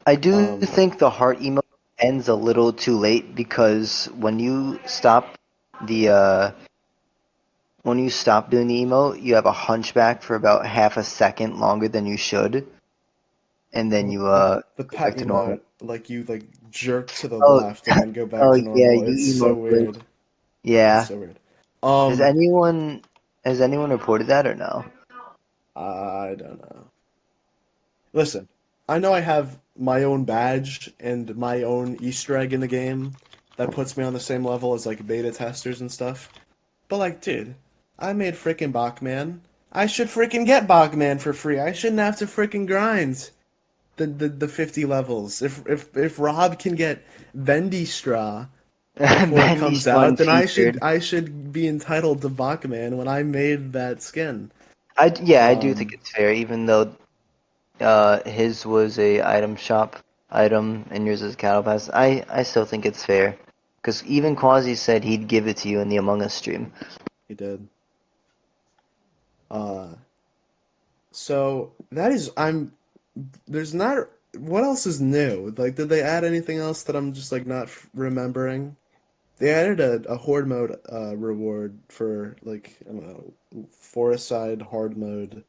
I do Um, think the heart emote ends a little too late because the when you stop doing the emote, you have a hunchback for about half a second longer than you should, and then you the go pet back to normal. emote, like you like jerk to the Oh, left and then go back oh to yeah, normal. It's you so emote glitch. weird. It's Yeah. so weird. Has Um, anyone reported that or no? I don't know. Listen, I know I have my own badge and my own Easter egg in the game that puts me on the same level as like beta testers and stuff. But like, dude, I made freaking Bachman. I should freaking get Bachman for free. I shouldn't have to freaking grind the 50 levels. If Rob can get Vendystra before it Bendy's comes out, fun then I featured. should I should be entitled to Bachman when I made that skin. I do think Um, it's fair, even though his was a item shop item and yours is a cattle pass. I still think it's fair because even Quasi said he'd give it to you in the Among Us stream. he did. Uh, so that is I'm there's not what else is new? Like, did they add anything else that I'm just like not remembering? They added a horde mode reward for like I don't know forest side hard mode,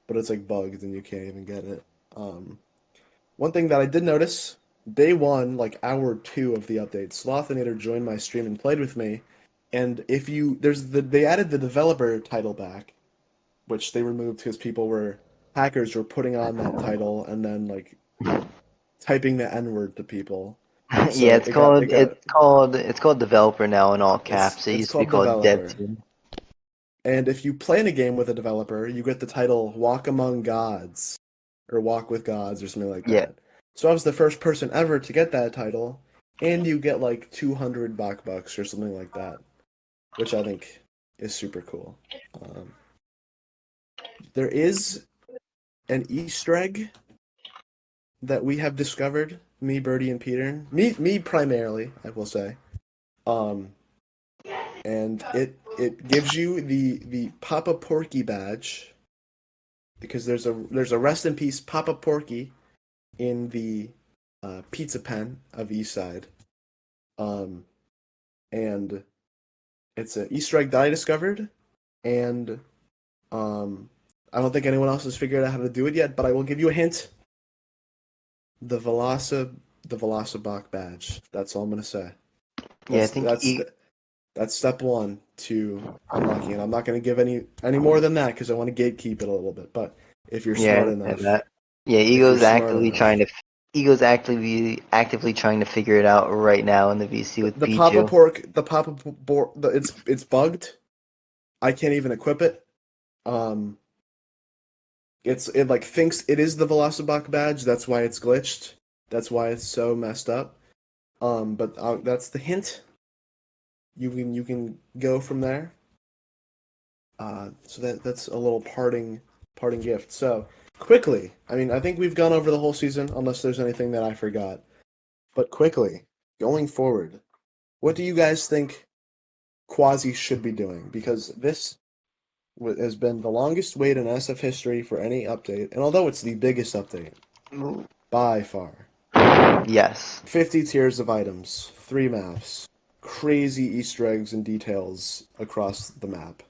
but it's like bugged and you can't even get it. Um, One thing that I did notice, day one, like hour 2 of the update, Slothinator joined my stream and played with me. And if you they added the developer title back, which they removed because hackers were putting on that title and then like typing the N-word to people. Yeah, So it's called developer now in all caps. It it's used to be called called dev developer. team. And if you play in a game with a developer, you get the title Walk Among Gods or Walk with Gods or something like Yeah. that. So I was the first person ever to get that title, and you get like 200 bucks or something like that, which I think is super cool. Um, there is an Easter egg that we have discovered, me, Birdie, and Peter. Me primarily, I will say. Um, and it gives you the Papa Porky badge because there's a rest in peace Papa Porky in the pizza pen of Eastside. Um, and it's an Easter egg that I discovered, and um, I don't think anyone else has figured out how to do it yet. But I will give you a hint: the the Velocibok badge. That's all I'm gonna say. Yeah, I That's think that's that's step one to unlocking it. I'm not gonna give any more than that because I want to gatekeep it a little bit. But if you're yeah, I smart understand enough, that. Yeah, if you're Ego's smart actively enough, trying to actively trying to figure it out right now in the VC with the Papa Pichu. Pork, the Papa Pork, it's bugged. I can't even equip it. Um, it like thinks it is the Velocibok badge. That's why it's glitched. That's why it's so messed up. But that's the hint. You can go from there. So that's a little parting gift. So quickly, I mean, I think we've gone over the whole season, unless there's anything that I forgot. But quickly, going forward, what do you guys think Quasi should be doing? Because this has been the longest wait in SF history for any update, and although it's the biggest update by far, Yes. 50 tiers of items, 3 maps, crazy Easter eggs and details across the map.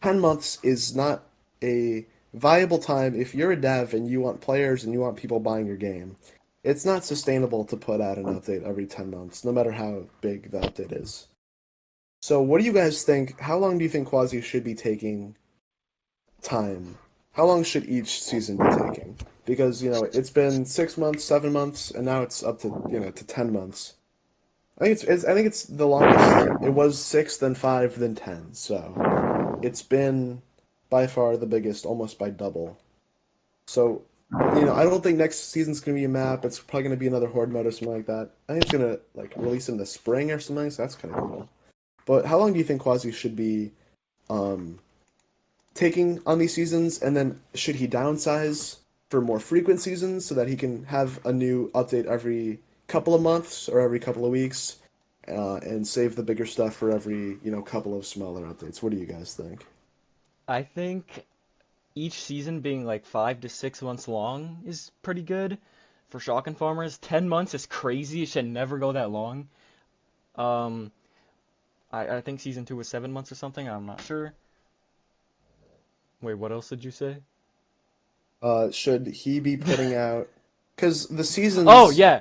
10 months is not a viable time if you're a dev and you want players and you want people buying your game. It's not sustainable to put out an update every 10 months, no matter how big the update is. So, what do you guys think? How long do you think Quasi should be taking time? How long should each season be taking? Because, it's been 6 months, 7 months, and now it's up to 10 months. I think it's the longest. It was 6, then 5, then 10. So it's been by far the biggest, almost by double. So, I don't think next season's gonna be a map. It's probably gonna be another horde mode or something like that. I think it's gonna like release in the spring or something, so that's kind of cool. But how long do you think Quasi should be um taking on these seasons, and then should he downsize for more frequent seasons so that he can have a new update every couple of months or every couple of weeks, and save the bigger stuff for every couple of smaller updates? What do you guys think? I think each season being like 5 to 6 months long is pretty good for shotgun farmers. 10 months is crazy. It should never go that long. Um, I think season 2 was 7 months or something. I'm not sure. Wait, what else did you say? Should he be putting out? Because the Oh seasons, yeah,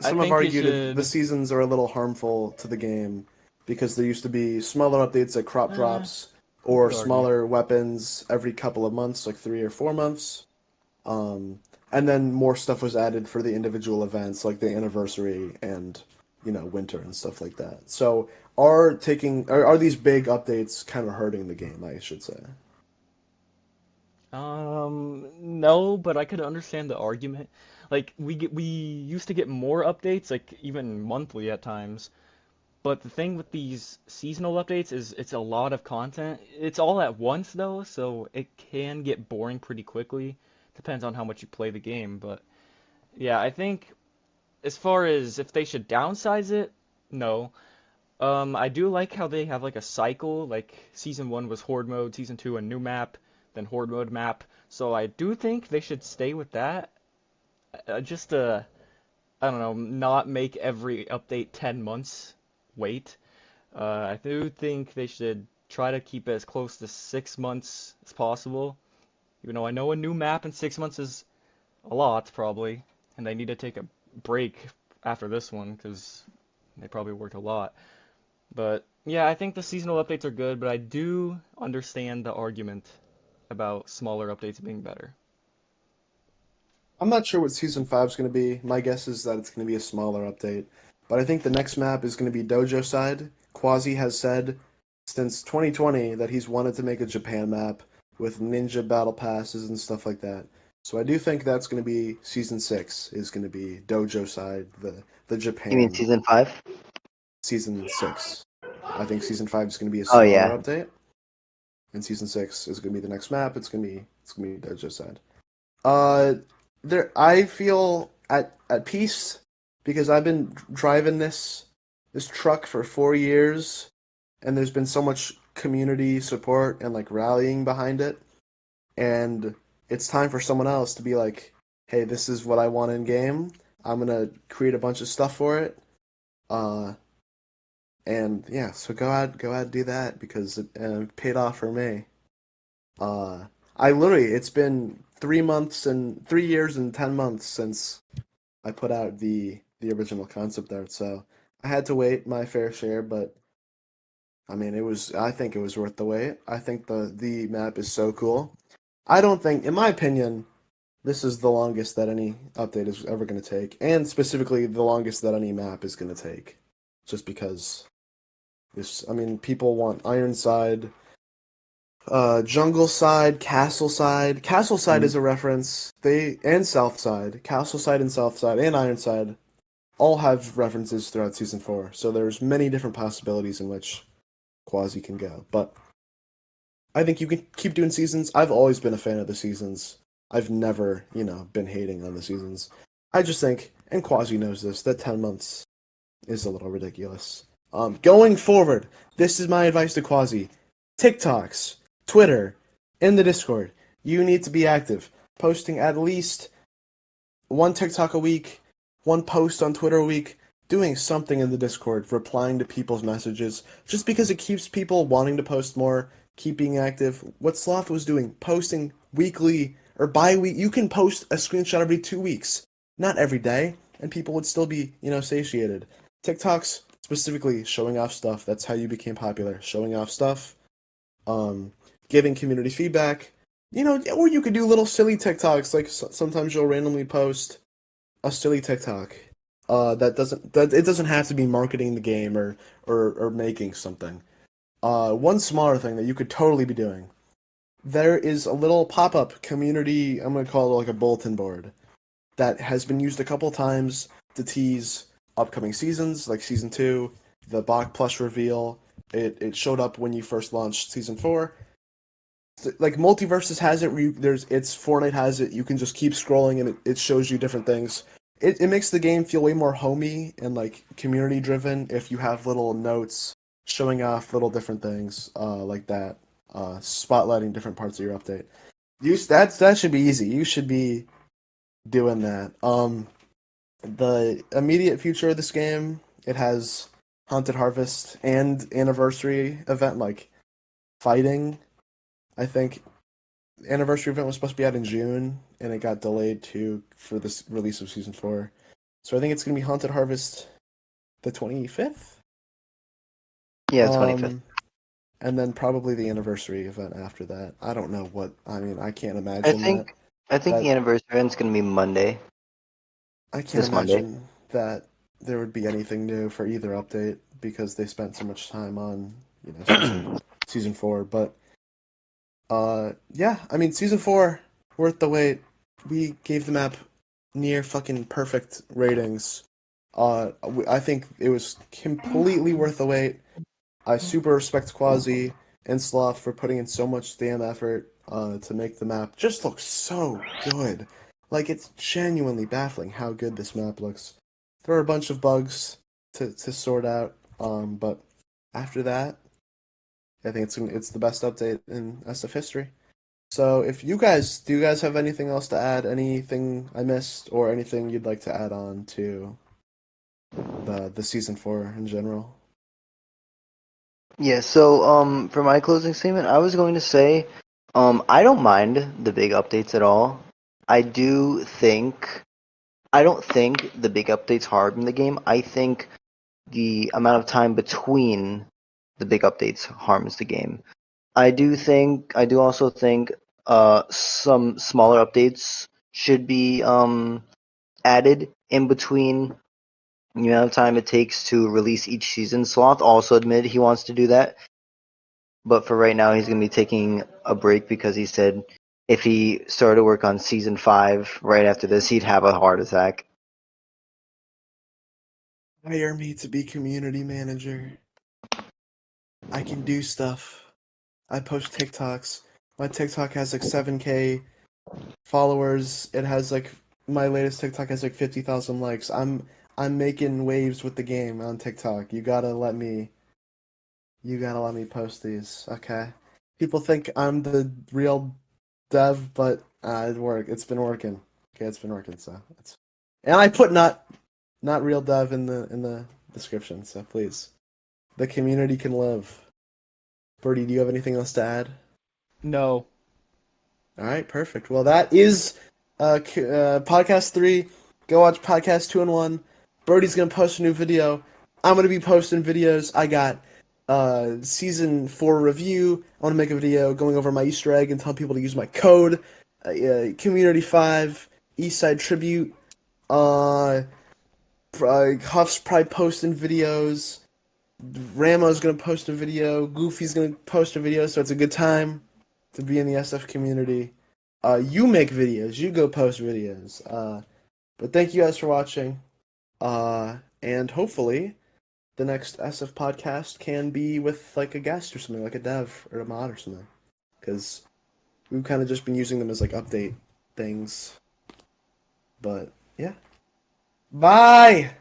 I some have think he argued the should. seasons are a little harmful to the game because there used to be smaller updates like crop drops You or could argue. smaller weapons every couple of months, like 3 or 4 months. And then more stuff was added for the individual events, like the anniversary and winter and stuff like that. So are these big updates kind of hurting the game? I should say. No, but I could understand the argument. Like we used to get more updates, like even monthly at times. But the thing with these seasonal updates is it's a lot of content. It's all at once though, so it can get boring pretty quickly. Depends on how much you play the game, but yeah, I think as far as if they should downsize it, no. I do like how they have like a cycle, like season 1 was horde mode, season 2 a new map, then horde mode map. So I do think they should stay with that. Just I don't know, not make every update 10 months wait. I do think they should try to keep it as close to 6 months as possible. Even though I know a new map in 6 months is a lot, probably, and they need to take a break after this one because they probably worked a lot. But yeah, I think the seasonal updates are good, but I do understand the argument about smaller updates being better. I'm not sure what season 5 is going to be. My guess is that it's going to be a smaller update. But I think the next map is going to be Dojo Side. Quasi has said since 2020 that he's wanted to make a Japan map with ninja battle passes and stuff like that. So I do think that's going to be season 6 is going to be Dojo Side, the You mean Japan season 5? season 6. I think season 5 is going to be a Oh smaller yeah. update, and season 6 is going to be the next map. It's going to be Dojo Side. Uh, I feel at peace because I've been driving this truck for 4 years, and there's been so much community support and like rallying behind it. and it's time for someone else to be like, hey, this is what I want in game. I'm gonna create a bunch of stuff for it. Uh, and yeah, so go ahead, do that because it paid off for me. I literally, it's been 3 months and 3 years and 10 months since I put out the original concept art, so I had to wait my fair share, but I mean, I think it was worth the wait. I think the map is so cool. I don't think, in my opinion, this is the longest that any update is ever going to take, and specifically the longest that any map is going to take, just because I mean, people want Ironside, Jungle Side, Castle Side. Castle Side Mm. is a reference. And South Side, Castle Side and South Side and Ironside all have references throughout season 4. So there's many different possibilities in which Quasi can go. But I think you can keep doing seasons. I've always been a fan of the seasons. I've never, been hating on the seasons. I just think, and Quasi knows this, that 10 months is a little ridiculous. Going forward, this is my advice to Quasi. TikToks, Twitter, in the Discord, you need to be active, posting at least one TikTok a week, one post on Twitter a week, doing something in the Discord, replying to people's messages, just because it keeps people wanting to post more, keep being active. What Sloth was doing, posting weekly or bi-week, you can post a screenshot every 2 weeks, not every day, and people would still be, satiated. TikToks specifically showing off stuff. That's how you became popular. Showing off stuff, um, giving community feedback. Or you could do little silly TikToks. Like sometimes you'll randomly post a silly TikTok. That it doesn't have to be marketing the game or making something. One smaller thing that you could totally be doing. There is a little pop-up community. I'm gonna call it like a bulletin board that has been used a couple times to tease upcoming seasons, like season 2, the Bach Plus reveal. It showed up when you first launched season 4. Like Multiverses has it, where it's Fortnite has it. You can just keep scrolling and it shows you different things. It makes the game feel way more homey and like community driven if you have little notes showing off little different things like that, spotlighting different parts of your update. That should be easy. You should be doing that. The immediate future of this game, it has Haunted Harvest and anniversary event like fighting. I think anniversary event was supposed to be out in June, and it got delayed too for this release of season 4. So I think it's gonna be Haunted Harvest the 25th. Yeah, 25th. Um, and then probably the anniversary event after that. I don't know what. I mean, I can't I imagine that. think I think the That anniversary event's gonna be Monday, I can't this Monday. imagine that there would be anything new for either update because they spent so much time on season 4. But yeah, I mean season 4 worth the wait. We gave the map near fucking perfect ratings. I think it was completely worth the wait. I super respect Quasi and Sloth for putting in so much damn effort to make the map just look so good. Like it's genuinely baffling how good this map looks. There are a bunch of bugs to sort out, but after that, I think it's the best update in SF history. So if do you guys have anything else to add? Anything I missed, or anything you'd like to add on to the season 4 in general? Yeah, so for my closing statement, I was going to say I don't mind the big updates at all. I do think I don't think the big updates harm the game. I think the amount of time between the big updates harms the game. I do also think some smaller updates should be added in between the amount of time it takes to release each season. Sloth also admitted he wants to do that, but for right now he's going to be taking a break because he said if he started work on season 5 right after this, he'd have a heart attack. Hire me to be community manager. I can do stuff. I post TikToks. My TikTok has like 7K followers. It has like my latest TikTok has like 50,000 likes. I'm making waves with the game on TikTok. You gotta let me post these, okay? People think I'm the real dev, but it's been working. Okay, it's been working. So and I put not real dev in the description. So please, the community can live. Birdie, do you have anything else to add? No. All right, perfect. Well, that is podcast 3. Go watch podcast 2 and 1. Birdie's gonna post a new video. I'm gonna be posting videos. I got season 4 review. I want to make a video going over my Easter egg and telling people to use my code. Community 5, Eastside Tribute. Huff's probably posting videos. Ramo's gonna post a video. Goofy's gonna post a video. So it's a good time to be in the SF community. You make videos. You go post videos. But thank you guys for watching. And hopefully the next SF podcast can be with like a guest or something, like a dev or a mod or something. Because we've kind of just been using them as like update things. But yeah. Bye!